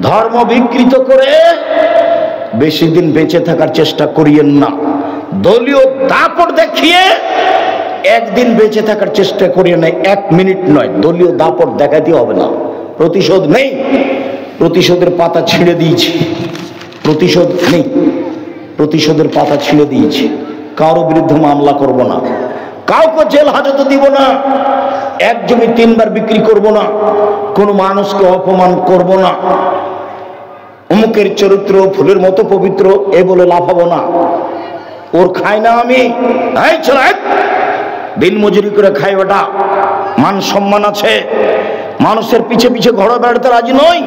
ধর্ম বিকৃত করে বেশি দিন বেঁচে থাকার চেষ্টা করিয়েন না। দলীয় দাপট দেখিয়ে একদিন বেঁচে থাকার চেষ্টা করিয়ে নেয়, 1 মিনিট নয়। দলীয় দাপট দেখাতে হবে না। প্রতিশোধ নেই, প্রতিশোধের পাতা ছিঁড়ে দিয়েছি। প্রতিশোধ নেই, প্রতিশোধের পাতা ছিঁড়ে দিয়েছি। কারো বিরুদ্ধে মামলা করব না, কাউকে জেল হাজতে দিব না, এক জমি 3 বার বিক্রি করব না, কোনো মানুষকে অপমান করব না, অমুকের চরিত্র ফুলের মতো পবিত্র এ বলে লাফাবো না। ওর খাই না আমি, দিন মজুরি করে খাই, ওটা মান সম্মান আছে। মানুষের পিছে পিছে ঘোড়া বেড়াতে রাজি নই,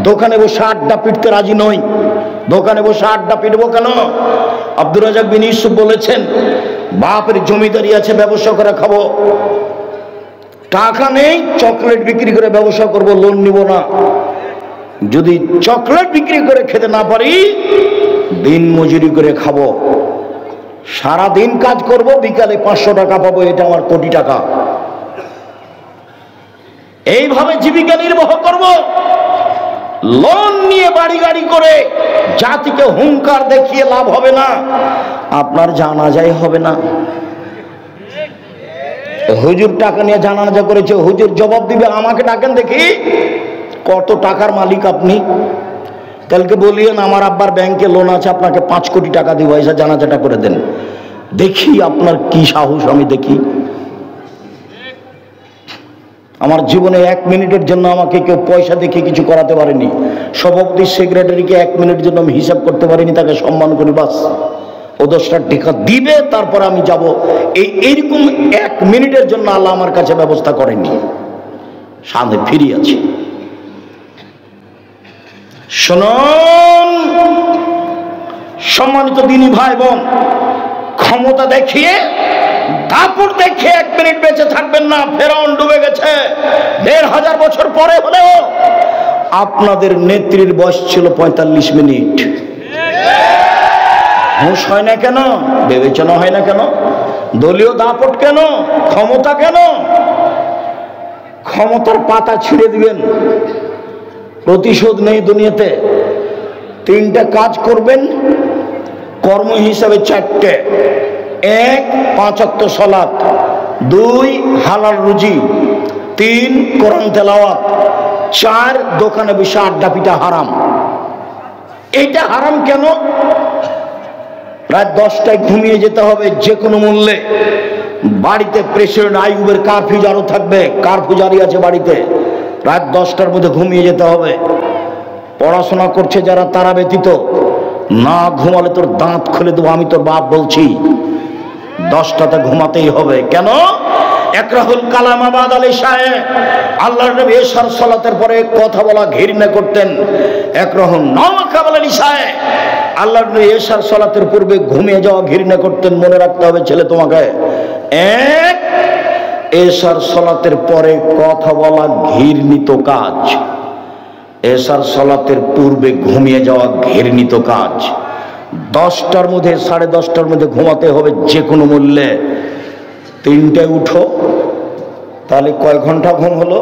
দোকানে বসে আড্ডা পিটতে রাজি নই। দোকানে বসে আড্ডা পিটবো কেন? আব্দুর রাজাক বিন ইউসুফ বলেছেন, বাপের জমিদারি আছে, ব্যবসা করে খাবো। টাকা নেই, চকলেট বিক্রি করে ব্যবসা করব, লোন নিব না। যদি চকলেট বিক্রি করে খেতে না পারি, দিন মজুরি করে খাবো। সারা দিন কাজ করব, বিকালে 500 টাকা পাবো, এটা আমার কোটি টাকা। এইভাবে জীবিকা নির্বাহ করব। লোন নিয়ে বাড়ি গাড়ি করে জাতিকে হুঙ্কার দেখিয়ে লাভ হবে না। আপনার জানাজাই হবে না। হুজুর টাকা নিয়ে জানাজা করেছে, হুজুর জবাব দিবে, আমাকে ডাকেন দেখি কত টাকার মালিক আপনি। কালকে বলিয়েন আমার আব্বার ব্যাংকে লোন আছে, আপনাকে 5 কোটি টাকা দিব, এসে জানাজাটা করে দেন, দেখি আপনার কি সাহস। আমি দেখি। আমার জীবনে 1 মিনিটের জন্য আমাকে কেউ পয়সা দেখে কিছু করাতে পারেনি। সভাপতি সেক্রেটারিকে 1 মিনিটের জন্য আমি হিসাব করতে পারিনি, তাকে সম্মান করি, বাস। ও 10টা টাকা দিবে, তারপর আমি যাব। এইরকম 1 মিনিটের জন্য আল্লাহ আমার কাছে ব্যবস্থা করেনি। সামনে ফিরে আছি। শুনুন সম্মানিত দিনী ভাই বোন, ক্ষমতা দেখিয়ে দাপট দেখিয়ে 1 মিনিট বেঁচে থাকবেন না। ফেরাউন ডুবে গেছে 1500 বছর পরে হলেও আপনাদের নেত্রীর বয়স ছিল 45 মিনিট। হুঁশ হয় না কেন? বিবেচনা হয় না কেন? দলীয় দাপট কেন? ক্ষমতা কেন? ক্ষমতার পাতা ছিঁড়ে দিবেন। প্রতিশোধ নেই দুনিয়াতে। 3টা কাজ করবেন কর্ম হিসাবে, 4টে। 1 5 ওয়াক্ত সালাত, 2 হালাল রুজি, 3 কোরআন তেলাওয়াত, 4 দোকানে বসে আড্ডা পিটা হারাম। এটা হারাম কেন? রাত 10টায় ঘুমিয়ে যেতে হবে যে কোনো মূল্যে। বাড়িতে প্রেসিডেন্ট আইয়ুবের কারফিউ জারি থাকবে, কারফিউ জারি আছে বাড়িতে। রাত 10টার মধ্যে ঘুমিয়ে যেতে হবে। পড়াশোনা করছে যারা, তারা ব্যতীত। না ঘুমালে তোর দাঁত খুলে দেবো, আমি তোর বাপ বলছি। 10টাতে ঘুমাতেই হবে। কেন? একরাহুল কালাম আবাদ আলী সাহেব আল্লাহর নবী এশার সালাতের পরে কথা বলা ঘৃণা করতেন। একরাহুল নওয়াকাব আলী সাহেব আল্লাহর নবী এশার সালাতের পূর্বে ঘুমিয়ে যাওয়া ঘৃণা করতেন। মনে রাখতে হবে ছেলে তোমাকে। 1 এশার সালাতের পরে কথা বলা ঘৃণিত কাজ, এশার সালাতের পূর্বে ঘুমিয়ে যাওয়া ঘৃণিত কাজ। 10টার মধ্যে 10:30টার মধ্যে ঘুমাতে হবে যে কোনো মূল্যে। 3টায় উঠো, তাহলে কয় ঘন্টা ঘুম হলো?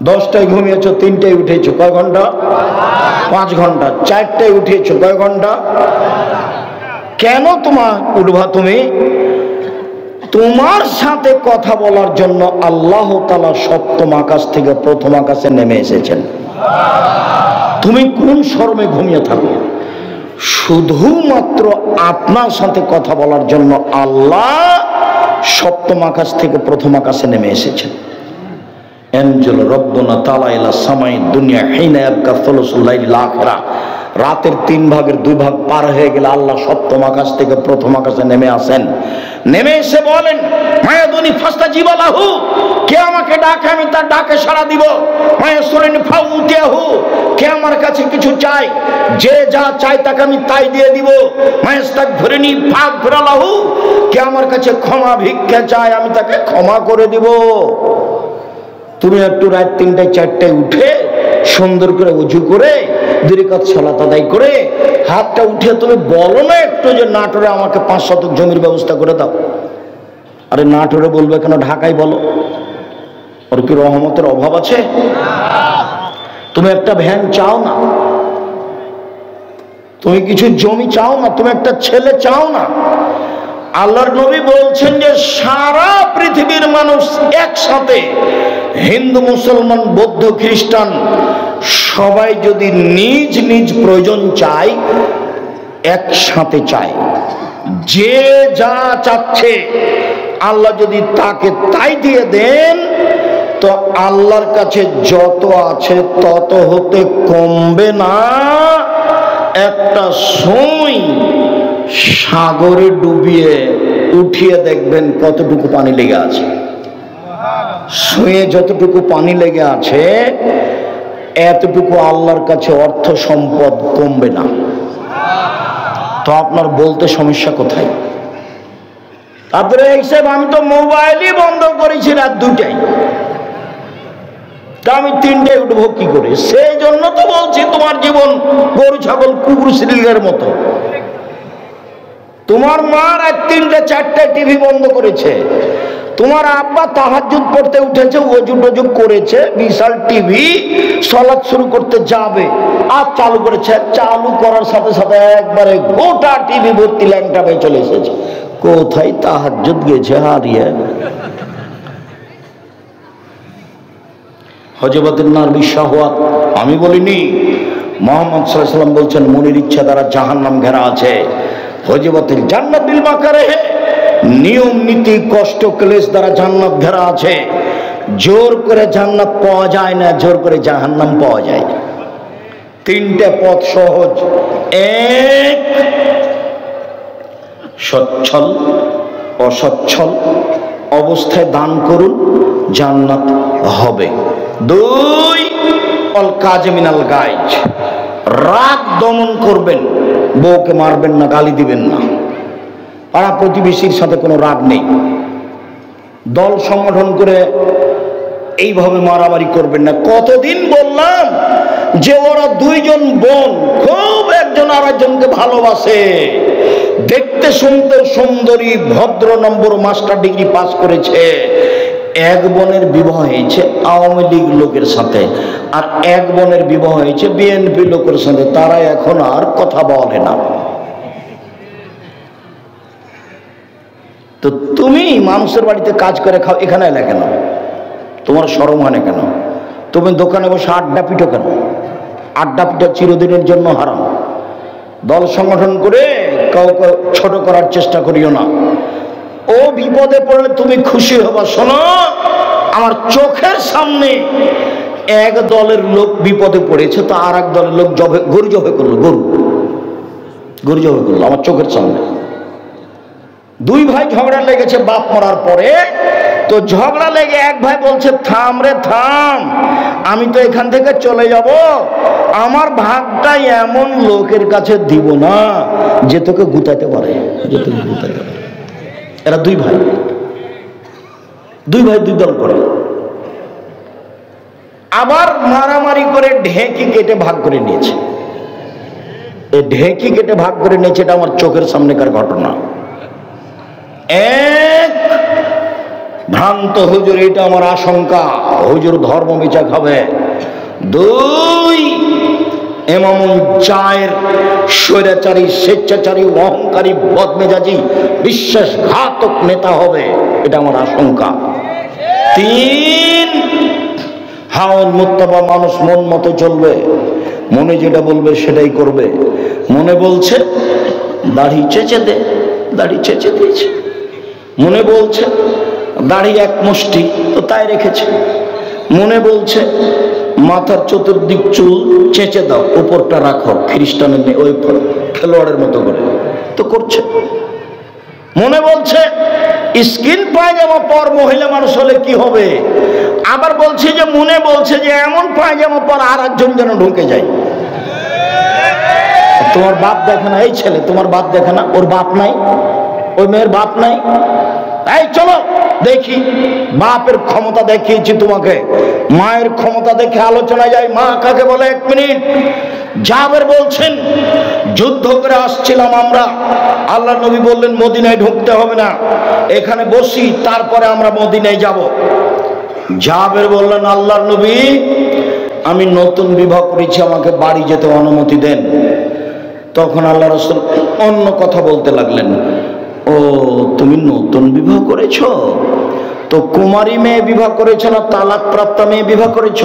10টায় ঘুমিয়েছো, 3টায় উঠেছো, কয় ঘন্টা? 5 ঘন্টা। 4টায় উঠেছো, কয় ঘন্টা? কেন তোমার উঠবা তুমি? তোমার সাথে কথা বলার জন্য আল্লাহ তাআলা 7ম আকাশ থেকে 1ম আকাশে নেমে এসেছেন। তুমি কোন শরমে ঘুমিয়ে থাকো? শুধুমাত্র আপনার সাথে কথা বলার জন্য আল্লাহ 7ম আকাশ থেকে 1ম আকাশে নেমে এসেছেন। এনজেল রব্বনা তাআলা ইলা সামাই দুনিয়া হিনা ইয়াবকা সুলুসুল লাইলিল আখিরা। রাতের 3 ভাগের 2 ভাগ পার হয়ে গেলে আল্লাহ 7ম আকাশ থেকে 1ম আকাশে নেমে আসেন। নেমে এসে বলেন, মায়াদুনি ফাস্তাজিবা লাহু, কে আমাকে ডাকে আমি তার ডাকে সাড়া দিব। মায়াসুরিনি ফাউতিয়াহু, কে আমার কাছে কিছু চাই, যে যা চাই তাকে আমি তাই দিয়ে দিব। মায়াস্তাগফিরনি ফাগফিরা লাহু, কে আমার কাছে ক্ষমা ভিক্ষা চায় আমি তাকে ক্ষমা করে দিব। তুমি একটু রাত 3টায় 4টায় উঠে সুন্দর করে ওযু করে 2 রাকাত সালাত আদায় করে হাতটা উঠে তুমি বলো না একটু যে নাটোরে আমাকে 5 শতক জমির ব্যবস্থা করে দাও। আরে নাটোরে বলবে কেন, ঢাকায় বলো। ওর কি রহমতের অভাব আছে? তুমি একটা ভ্যান চাও না, তুমি কিছু জমি চাও না, তুমি একটা ছেলে চাও না। আল্লাহর নবী বলছেন যে সারা পৃথিবীর মানুষ একসাথে, হিন্দু, মুসলমান, বৌদ্ধ, খ্রিস্টান, সবাই যদি নিজ নিজ প্রয়োজন চায়, একসাথে চায়, যে যা চাচ্ছে আল্লাহ যদি তাকে তাই দিয়ে দেন, তো আল্লাহর কাছে যত আছে তত হতে কমবে না। একটা সুই সাগরে ডুবিয়ে উঠিয়ে দেখবেন কতটুকু পানি লেগে আছে। সুয়ে যতটুকু পানি লেগে আছে এতটুকু আল্লাহর কাছে অর্থ সম্পদ কমবে না। তো আপনার বলতে সমস্যা কোথায়? তারপরে হিসেবে আমি তো মোবাইলই বন্ধ করেছি রাত 2টায়, তা আমি 3টায় উঠবো কি করে? সেই জন্য তো বলছি তোমার জীবন গরু, ছাগল, কুকুর, শ্রীলের মতো। তোমার মা রাত 3টে 4টায় টিভি বন্ধ করেছে, তোমার আব্বা তাহাজ্জুদ পড়তে উঠেছে, ওযু টজু করেছে, বিশাল টিভি, সালাত শুরু করতে যাবে আর চালু করেছে। চালু করার সাথে সাথে একবারে গোটা টিভি ভর্তি ল্যাংটা হয়ে চলে এসেছে। কোথায় তাহাজ্জুদ গেছে হারিয়ে। হযরতুন নবী শাহওয়াত আমি বলিনি, মুহাম্মদ সাল্লাল্লাহু আলাইহি ওয়াসাল্লাম বলছেন মনের ইচ্ছা দ্বারা জাহান্নাম ঘেরা আছে। হযরতুল জান্নাত বিল মাকারিহ, নিয়ম নীতি কষ্ট ক্লেশ দ্বারা জান্নাত ঘেরা আছে। জোর করে জান্নাত পাওয়া যায় না, জোর করে জাহান্নাম পাওয়া যায়। 3টে পথ সহজ। এক, সচ্ছল অসচ্ছল অবস্থায় দান করুন, জান্নাত হবে। 2, অল কাজে মিনাল গাইজ, রাগ দমন করবেন, বউকে মারবেন না, গালি দিবেন না, পাড়া প্রতিবেশীর সাথে কোনো রাগ নেই, দল সংগঠন করে এইভাবে মারামারি করবেন না। কতদিন বললাম যে ওরা 2 জন বোন খুব একজন আর একজনকে ভালোবাসে, দেখতে শুনতে সুন্দরী, ভদ্র, নম্বর মাস্টার ডিগ্রি পাস করেছে। এক বোনের বিবাহ হয়েছে আওয়ামী লীগ লোকের সাথে, আর এক বোনের বিবাহ হয়েছে বিএনপি লোকের সাথে। তারা এখন আর কথা বলে না। তো তুমি মানুষের বাড়িতে কাজ করে খাও, এখানে এলে কেন? তোমার শরম হয় না কেন? তুমি দোকানে বসে আড্ডা পিটো কেন? আড্ডা পিঠা চিরদিনের জন্য হারাম। দল সংগঠন করে কাউকে ছোট করার চেষ্টা করিও না। ও বিপদে পড়লে তুমি খুশি হবা। শোনো, আমার চোখের সামনে এক দলের লোক বিপদে পড়েছে, তো আর এক দলের লোক গরু জবে করলো, গরু জবে করলো আমার চোখের সামনে। 2 ভাই ঝগড়া লেগেছে বাপ মরার পরে। তো ঝগড়া লেগে এক ভাই বলছে থাম রে থাম, আমি তো এখান থেকে চলে যাব, আমার ভাগটা এমন লোকের কাছে দিব না যে তোকে গুতাইতে পারে, যে তোকে গুতাইতে পারে। এরা 2 ভাই, 2 ভাই 2 দল করে, আবার মারামারি করে ঢেঁকি কেটে ভাগ করে নিয়েছে। এই ঢেঁকি কেটে ভাগ করে নিয়েছে, এটা আমার চোখের সামনেকার ঘটনা। এক, ভ্রান্ত হুজুর, এটা আমার আশঙ্কা, হুজুর ধর্ম বিচার খাবে। 2, এমামুল জায়ের স্বৈরাচারী, স্বেচ্ছাচারী, অহংকারী, বদমেজাজি, বিশ্বাসঘাতক নেতা হবে, এটা আমার আশঙ্কা। 3, হাওন মুত্তাবা, মানুষ মন মতো চলবে, মনে যেটা বলবে সেটাই করবে। মনে বলছে দাড়ি চেঁচে দে, দাড়ি চেঁচে দিয়েছে। মনে বলছে দাড়ি এক মুষ্টি, তো তাই রেখেছে। মনে বলছে মাথার চতুর্দিক চুল চেঁচে দাও, উপরটা রাখো, খ্রিস্টানের নেই, ওই খেলোয়াড়ের মতো করে, তো করছে। মনে বলছে স্কিন পায়জামা পর, মহিলা মানুষ হলে কি হবে। আবার বলছে যে মনে বলছে যে এমন পায়জামা পর আর একজন যেন ঢুকে যায়। তোমার বাপ দেখে না, এই ছেলে তোমার বাপ দেখে না, ওর বাপ নাই, ওই মেয়ের বাপ নাই। এই চলো দেখি, বাপের ক্ষমতা দেখিয়েছি তোমাকে, মায়ের ক্ষমতা দেখে আলোচনা যায়। মা কাকে বলে? 1 মিনিট। জাবের বলছেন যুদ্ধ করে আসছিলাম আমরা, আল্লাহ নবী বললেন মদিনায় ঢুকতে হবে না, এখানে বসি, তারপরে আমরা মদিনায় যাব। জাবের বললেন আল্লাহর নবী আমি নতুন বিবাহ করেছি, আমাকে বাড়ি যেতে অনুমতি দেন। তখন আল্লাহ রাসূল অন্য কথা বলতে লাগলেন, ও তুমি নতুন বিবাহ করেছ, তো কুমারী মেয়ে বিবাহ করেছ না তালাক প্রাপ্তা মেয়ে বিবাহ করেছ?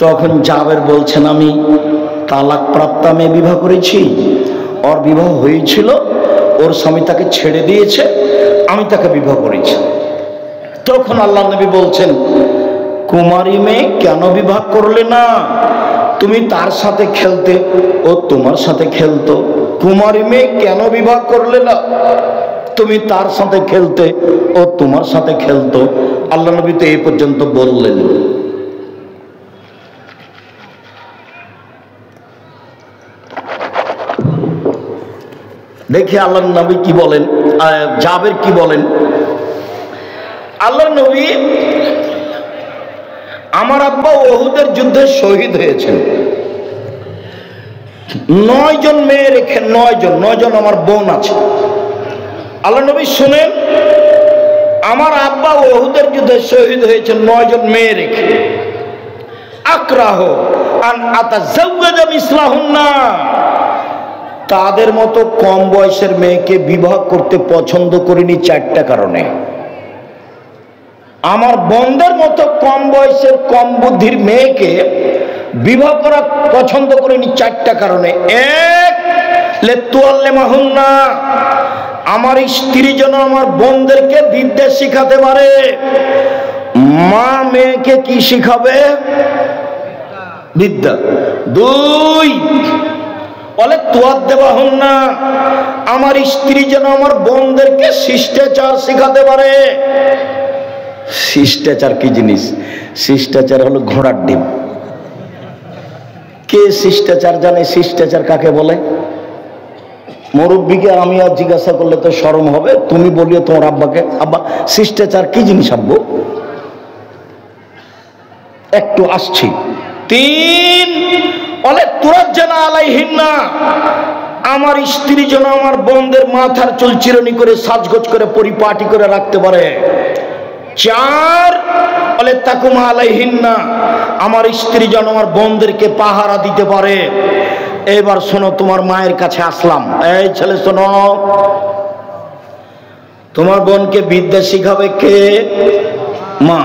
তখন জাবের বলছেন, আমি তালাক প্রাপ্তা মেয়ে বিবাহ করেছি। ওর বিবাহ হয়েছিল, ওর স্বামী তাকে ছেড়ে দিয়েছে, আমি তাকে বিবাহ করেছি। তখন আল্লাহ নবী বলছেন, কুমারী মেয়ে কেন বিবাহ করলে না? তুমি তার সাথে খেলতে, ও তোমার সাথে খেলতো। কুমারী মেয়ে কেন বিবাহ করলে না? তুমি তার সাথে খেলতে, ও তোমার সাথে খেলতো। আল্লাহ নবী তো এই পর্যন্ত বললেন। দেখি আল্লাহ নবী কি বলেন, জাবের কি বলেন। আল্লাহ নবী, আমার আব্বা উহুদের যুদ্ধে শহীদ হয়েছেন, 9 জন মেয়ে রেখে, 9 জন আমার বোন আছে। আল্লাহ নবী শুনেন, আমার আব্বা উহুদের যুদ্ধে শহীদ হয়েছেন 9 জন মেয়ে রেখে। আক্রাহ আন আতাজাওয়াজা মিসলাহুন্না, তাদের মতো কম বয়সের মেয়েকে বিবাহ করতে পছন্দ করিনি 4টা কারণে। আমার বোনদের মতো কম বয়সের কম বুদ্ধির মেয়েকে বিবাহ করা পছন্দ করিনি 4টা কারণে। এক, লেতুয়াল্লেমাহুন্না, আমার স্ত্রী যেন আমার বোনদেরকে বিদ্যা শিখাতে পারে। মা মেয়েকে কি শিখাবে? বিদ্যা। 2, বলে তুয়াদ্দেবাহুন্না, আমার স্ত্রী যেন আমার বোনদেরকে শিষ্টাচার শিখাতে পারে। শিষ্টাচার কি জিনিস? শিষ্টাচার হলো ঘোড়ার ডিম। কে শিষ্টাচার জানে? শিষ্টাচার কাকে বলে? মুরব্বীকে আমি আর জিজ্ঞাসা করলে তো শরম হবে, তুমি বলিও তোমার আব্বাকে, আব্বা শিষ্টাচার কি জিনিস আব্বু? একটু আসছি। 3, বলে তুরাজ্জানা আলাইহিন্না, আমার স্ত্রী যেন আমার বোনদের মাথার চুল চিরুনি করে সাজগোজ করে পরিপাটি করে রাখতে পারে। 4, বলে তাকুমা আলাইহিন্না, আমার স্ত্রী যেন আমার বোনদেরকে পাহারা দিতে পারে। এবার শোনো, তোমার মায়ের কাছে আসলাম। এই ছেলে শোনো, তোমার বোনকে বিদ্যা শিখাবে কে? মা।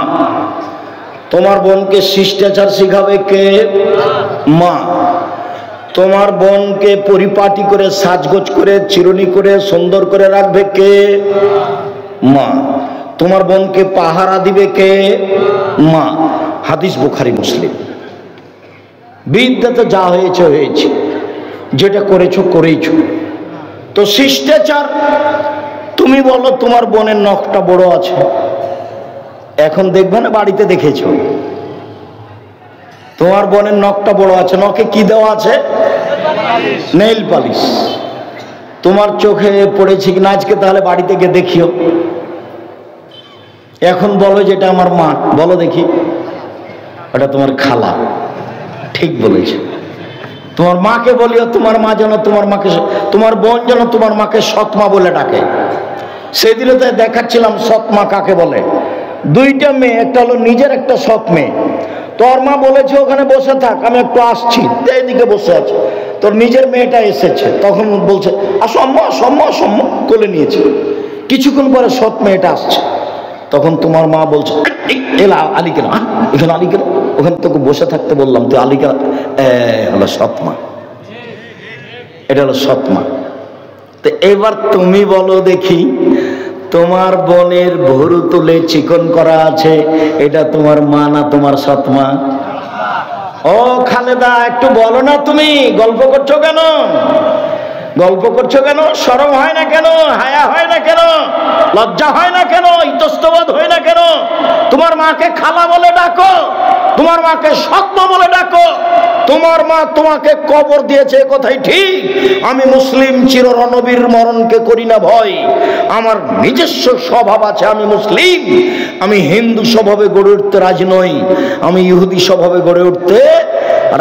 তোমার বোনকে শিষ্টাচার শিখাবে কে? মা। তোমার বোনকে পরিপাটি করে সাজগোজ করে চিরুনি করে সুন্দর করে রাখবে কে? মা। তোমার বোনকে পাহারা দিবে কে? মা। হাদিস বুখারী মুসলিম। বিদ্যা তো যা হয়েছে হয়েছে, যেটা করেছো করেইছো। তো শিষ্টাচার, তুমি বলো তোমার বোনের নখটা বড় আছে, এখন দেখবে না, বাড়িতে দেখেছো তোমার বোনের নখটা বড় আছে, নখে কি দেওয়া আছে? Nail polish. তোমার চোখে পড়েছে কিনা আজকে? তাহলে বাড়িতে গিয়ে দেখিও। এখন বলো যেটা আমার মা, বলো দেখি। ওটা তোমার খালা। ঠিক বলেছে। তোমার মাকে বলিও, তোমার মা যেন তোমার মাকে, তোমার বোন যেন তোমার মাকে সৎমা বলে ডাকে। সেদিনে তো দেখাচ্ছিলাম সৎমা কাকে বলে। 2টা মেয়ে, একটা হলো নিজের, একটা সৎ মেয়ে। তোর মা বলেছে ওখানে বসে থাক, আমি একটু আসছি, এইদিকে বসে আছে। তোর নিজের মেয়েটা এসেছে, তখন বলছে আসো আম্মা, সম্মা সম্মা, কোলে নিয়েছে। কিছুক্ষণ পরে সৎ মেয়েটা আসছে, তখন তোমার মা বলছে এলা আলী কেন, এখানে আলী কেন, ওখানে তোকে বসে থাকতে বললাম, তুই আলী কেন? হলো সৎমা, এটা হলো সৎমা। তো এবার তুমি বলো দেখি, তোমার বোনের ভুরু তুলে চিকন করা আছে, এটা তোমার মা না তোমার সৎমা? ও খালেদা, একটু বলো না, তুমি গল্প করছো কেন? গল্প করছো কেন? শরম হয় না কেন? হায়া হয় না কেন? লজ্জা হয় না কেন? ইতস্তবোধ হয় না কেন? তোমার মাকে খালা বলে ডাকো, তোমার মাকে সৎমা বলে ডাকো। তোমার মা তোমাকে কবর দিয়েছে, কথাই ঠিক। আমি মুসলিম, চিরনবীর মরণকে করি না ভয়। আমার নিজস্ব স্বভাব আছে, আমি মুসলিম। আমি হিন্দু স্বভাবে গড়ে উঠতে রাজি নই, আমি ইহুদি স্বভাবে গড়ে উঠতে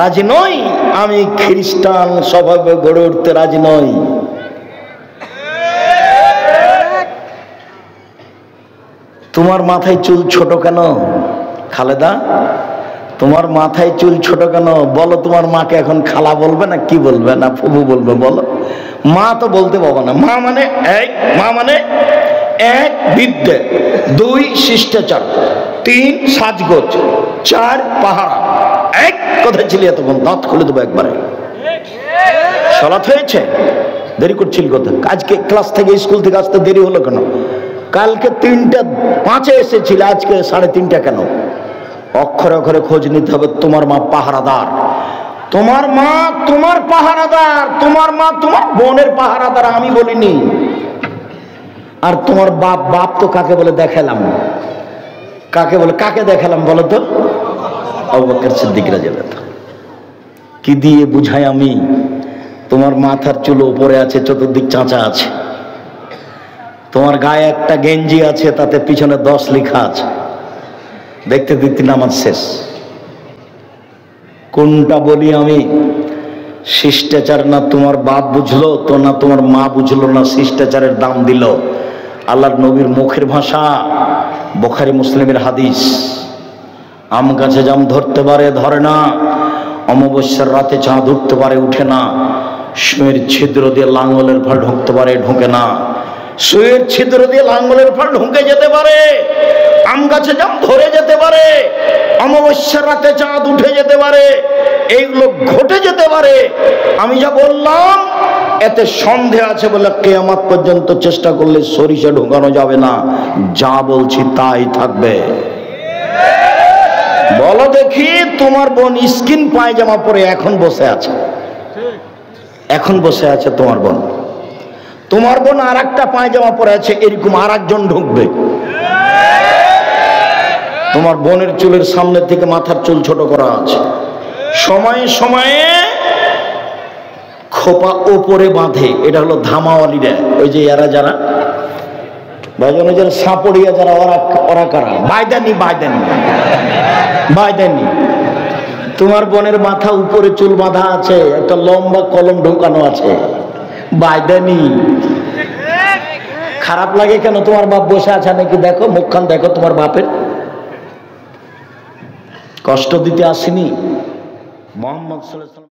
রাজি নই, আমি খ্রিস্টান স্বভাবে গড়ে উঠতে রাজি নই। তোমার মাথায় চুল ছোট কেন খালেদা? তোমার মাথায় চুল ছোট কেন? বলো তোমার মাকে এখন খালা বলবে না কি বলবে না ফুফু বলবে? বলো। মা তো বলতে পারবো না। মা মানে এক বিদ্যে, দুই শিষ্টাচার, তিন সাজগোজ, চার পাহারা। এক কথা ছিল এতক্ষণ, দাঁত খুলে দেবো একবারে। সালাত হয়েছে? দেরি করছিল কথা। আজকে ক্লাস থেকে স্কুল থেকে আসতে দেরি হলো কেন? কালকে 3:05 এসেছিল, আজকে 3:30 কেন? অক্ষরে অক্ষরে খোঁজ নিতে হবে। তোমার মা পাহারাদার, তোমার মা তোমার পাহারাদার, তোমার মা তোমার বোনের পাহারাদার, আমি বলিনি। আর তোমার বাপ তো কাকে বলে দেখালাম? কাকে বলে, কাকে দেখালাম বলো তো? আবু বকর সিদ্দিক রাদিয়াল্লাহু আনহু। কি দিয়ে বুঝাই আমি? তোমার মাথার চুল উপরে আছে, চতুর্দিক চাঁচা আছে। তোমার গায়ে একটা গেঞ্জি আছে, তাতে পিছনে 10 লেখা আছে। দেখতে দেখতে নামাজ শেষ। কোনটা বলি আমি? শিষ্টাচার না তোমার বাপ বুঝলো তো, না তোমার মা বুঝলো, না শিষ্টাচারের দাম দিল। আল্লাহর নবীর মুখের ভাষা, বুখারী মুসলিমের হাদিস। আম গাছে জাম ধরতে পারে, ধরে না। অমাবস্যার রাতে চাঁদ উঠতে পারে, উঠে না। সুয়ের ছিদ্র দিয়ে লাঙ্গলের ফাল ঢুকতে পারে, ঢুকে না। সুয়ের ছিদ্র দিয়ে লাঙ্গলের ফাল ঢুকে যেতে পারে, আম গাছে জাম ধরে যেতে পারে, অমাবস্যার রাতে চাঁদ উঠে যেতে পারে, এইগুলো ঘটে যেতে পারে। আমি যা বললাম এতে সন্দেহ আছে বলে কিয়ামত পর্যন্ত চেষ্টা করলে সরিষা ঢোকানো যাবে না। যা বলছি তাই থাকবে। বলো দেখি, তোমার বোন স্কিন পায়জামা পরে এখন বসে আছে, এখন বসে আছে তোমার বোন। তোমার বোন আর একটা পায়জামা পরে আছে, এরকম আর একজন ঢুকবে। তোমার বোনের চুলের সামনে থেকে মাথার চুল ছোট করা আছে। সময়ে সময়ে খোপা ওপরে বাঁধে। এটা হলো ধামাওয়ালিরা। ওই যে এরা যারা ভাইজান, যারা সাপড়িয়া যারা, ওরা কারা? বাইদানি। তোমার বোনের মাথা উপরে চুল বাঁধা আছে, একটা লম্বা কলম ঢোকানো আছে, বাইদানি। খারাপ লাগে কেন? তোমার বাপ বসে আছে নাকি? দেখো মুখখান দেখো তোমার বাপের। কষ্ট দিতে আসেনি। মুহাম্মদ সাল্লাল্লাহু আলাইহি ওয়াসাল্লাম